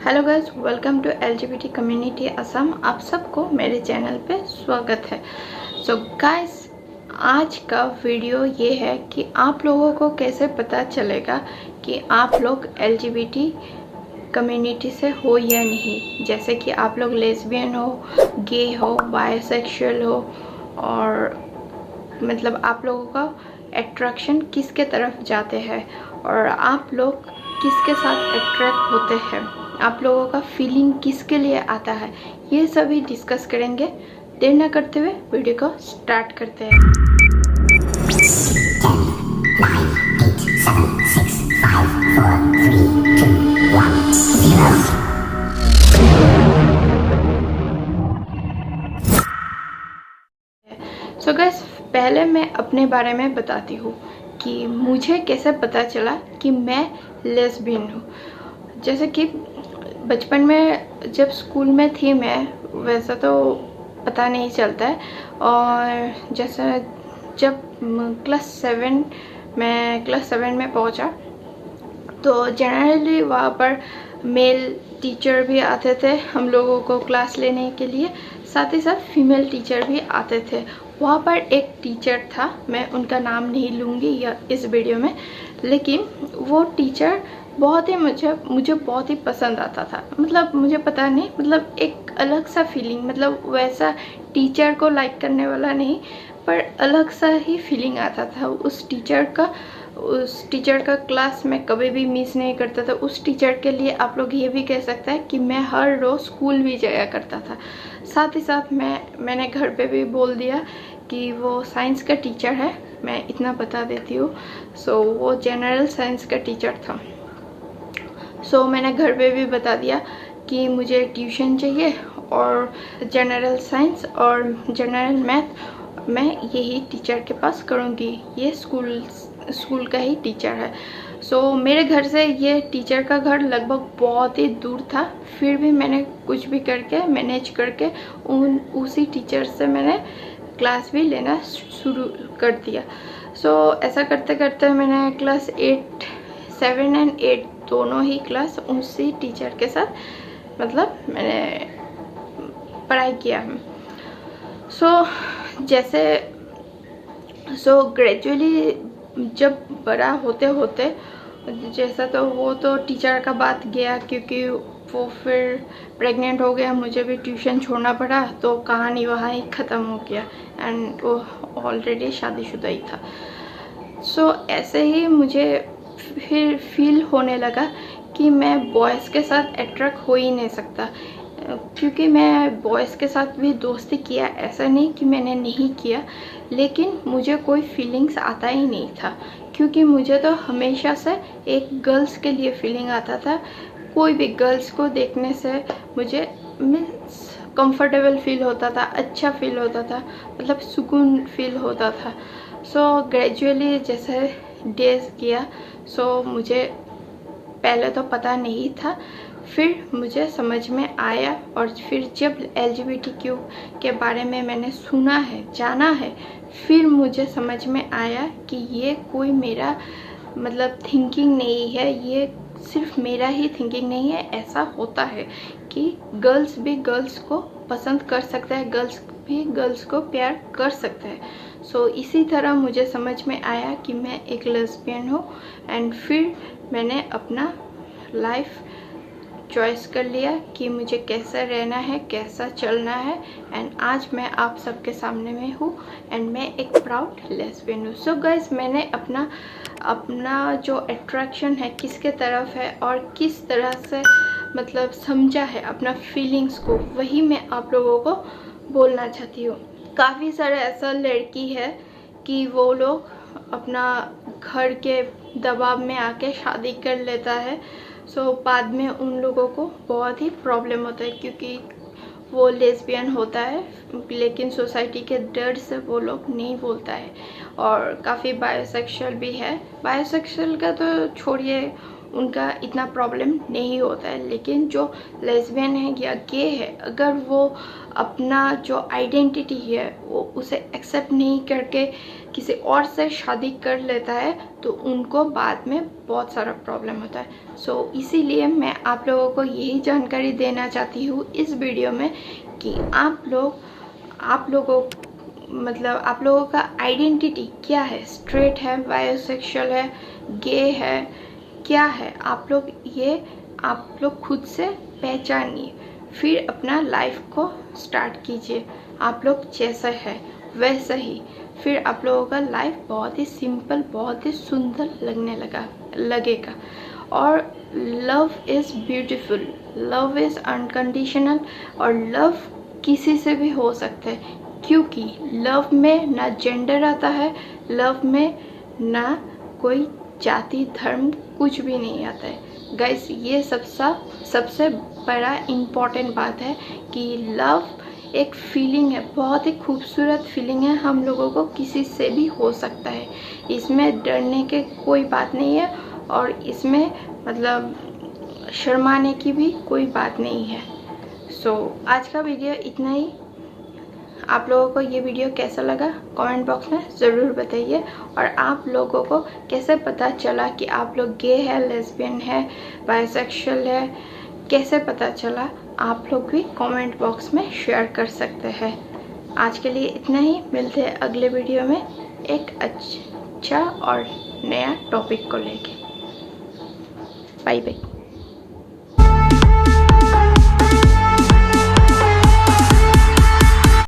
Hello guys, welcome to LGBT community Assam. आप सबको मेरे चैनल पे स्वागत है। सो गाइस, आज का वीडियो ये है कि आप लोगों को कैसे पता चलेगा कि आप लोग एलजीबीटी कम्युनिटी से हो या नहीं। जैसे कि आप लोग लेस्बियन हो, गे हो, बायसेक्सुअल हो, और मतलब आप लोगों का अट्रैक्शन किसके तरफ जाते हैं और आप लोग किसके साथ अट्रैक्ट होते हैं, आप लोगों का फीलिंग किसके लिए आता है, ये सभी डिस्कस करेंगे। देर ना करते हुए वीडियो को स्टार्ट करते हैं। 10, 9, 8, 7, 6, 5, 4, 3, 2, 1, 0. सो गाइस, पहले मैं अपने बारे में बताती हूँ कि मुझे कैसे पता चला कि मैं लेस्बियन हूँ। जैसे कि बचपन में जब स्कूल में थी मैं, वैसा तो पता नहीं चलता है। और जैसे जब मैं क्लास 7 में पहुंचा तो जनरली वहाँ पर मेल टीचर भी आते थे हम लोगों को क्लास लेने के लिए, साथ ही साथ फीमेल टीचर भी आते थे। वहाँ पर एक टीचर था, मैं उनका नाम नहीं लूँगी या इस वीडियो में, लेकिन वो टीचर बहुत ही मुझे बहुत ही पसंद आता था। मतलब मुझे पता नहीं, मतलब एक अलग सा फीलिंग, मतलब वैसा टीचर को लाइक करने वाला नहीं, पर अलग सा ही फीलिंग आता था उस टीचर का क्लास में कभी भी मिस नहीं करता था। उस टीचर के लिए आप लोग ये भी कह सकते हैं कि मैं हर रोज़ स्कूल भी जाया करता था। साथ ही साथ मैंने घर पे भी बोल दिया कि वो साइंस का टीचर है, मैं इतना बता देती हूँ। सो वो जनरल साइंस का टीचर था। सो मैंने घर पे भी बता दिया कि मुझे ट्यूशन चाहिए और जनरल साइंस और जनरल मैथ मैं यही टीचर के पास करूँगी, ये स्कूल का ही टीचर है। सो मेरे घर से ये टीचर का घर लगभग बहुत ही दूर था, फिर भी मैंने कुछ भी करके मैनेज करके उसी टीचर से मैंने क्लास भी लेना शुरू कर दिया। सो ऐसा करते करते मैंने क्लास 7 एंड 8 दोनों ही क्लास उसी टीचर के साथ मतलब मैंने पढ़ाई किया है। सो ग्रेजुअली जब बड़ा होते होते जैसा, तो वो तो टीचर का बात गया, क्योंकि वो फिर प्रेग्नेंट हो गया, मुझे भी ट्यूशन छोड़ना पड़ा, तो कहानी वहाँ ही ख़त्म हो गया। एंड वो ऑलरेडी शादीशुदा ही था। सो ऐसे ही मुझे फिर फील होने लगा कि मैं बॉयज़ के साथ अट्रैक्ट हो ही नहीं सकता, क्योंकि मैं बॉयज़ के साथ भी दोस्ती किया, ऐसा नहीं कि मैंने नहीं किया, लेकिन मुझे कोई फीलिंग्स आता ही नहीं था, क्योंकि मुझे तो हमेशा से एक गर्ल्स के लिए फीलिंग आता था। कोई भी गर्ल्स को देखने से मुझे मीन्स कंफर्टेबल फील होता था, अच्छा फील होता था, मतलब सुकून फील होता था। सो ग्रेजुअली जैसे डेज गया, सो मुझे पहले तो पता नहीं था, फिर मुझे समझ में आया। और फिर जब LGBTQ के बारे में मैंने सुना है, जाना है, फिर मुझे समझ में आया कि ये कोई मेरा मतलब थिंकिंग नहीं है, ये सिर्फ मेरा ही थिंकिंग नहीं है। ऐसा होता है कि गर्ल्स भी गर्ल्स को पसंद कर सकता है, गर्ल्स भी गर्ल्स को प्यार कर सकते हैं। सो इसी तरह मुझे समझ में आया कि मैं एक लेस्बियन हूँ। एंड फिर मैंने अपना लाइफ चॉइस कर लिया कि मुझे कैसा रहना है, कैसा चलना है। एंड आज मैं आप सबके सामने में हूँ एंड मैं एक प्राउड लेस्बियन हूँ। सो गाइस, मैंने अपना जो अट्रैक्शन है किसके तरफ है और किस तरह से मतलब समझा है अपना फीलिंग्स को, वही मैं आप लोगों को बोलना चाहती हूँ। काफ़ी सारे ऐसा लड़की है कि वो लोग अपना घर के दबाव में आके शादी कर लेता है। सो बाद में उन लोगों को बहुत ही प्रॉब्लम होता है, क्योंकि वो लेस्बियन होता है, लेकिन सोसाइटी के डर से वो लोग नहीं बोलता है। और काफ़ी बायोसेक्सुअल भी है। बायोसेक्सुअल का तो छोड़िए, उनका इतना प्रॉब्लम नहीं होता है, लेकिन जो लेस्बियन है या गे है, अगर वो अपना जो आइडेंटिटी है वो उसे एक्सेप्ट नहीं करके किसी और से शादी कर लेता है तो उनको बाद में बहुत सारा प्रॉब्लम होता है। सो इसीलिए मैं आप लोगों को यही जानकारी देना चाहती हूँ इस वीडियो में कि आप लोगों का आइडेंटिटी क्या है, स्ट्रेट है, बायोसेक्सुअल है, गे है, क्या है, आप लोग खुद से पहचानिए, फिर अपना लाइफ को स्टार्ट कीजिए। आप लोग जैसा है वैसा ही, फिर आप लोगों का लाइफ बहुत ही सिंपल, बहुत ही सुंदर लगेगा। और love is beautiful, love is unconditional, और लव किसी से भी हो सकता है, क्योंकि लव में ना जेंडर आता है, लव में ना कोई जाति धर्म कुछ भी नहीं आता है। गाइस, ये सबसे बड़ा इम्पॉर्टेंट बात है कि लव एक फीलिंग है, बहुत ही खूबसूरत फीलिंग है, हम लोगों को किसी से भी हो सकता है। इसमें डरने के कोई बात नहीं है, और इसमें शर्माने की भी कोई बात नहीं है। सो आज का वीडियो इतना ही। आप लोगों को ये वीडियो कैसा लगा कमेंट बॉक्स में ज़रूर बताइए, और आप लोगों को कैसे पता चला कि आप लोग गे है, लेस्बियन है, बाइसेक्सुअल है, कैसे पता चला, आप लोग भी कमेंट बॉक्स में शेयर कर सकते हैं। आज के लिए इतना ही, मिलते हैं अगले वीडियो में एक अच्छा और नया टॉपिक को लेके। Bye bye.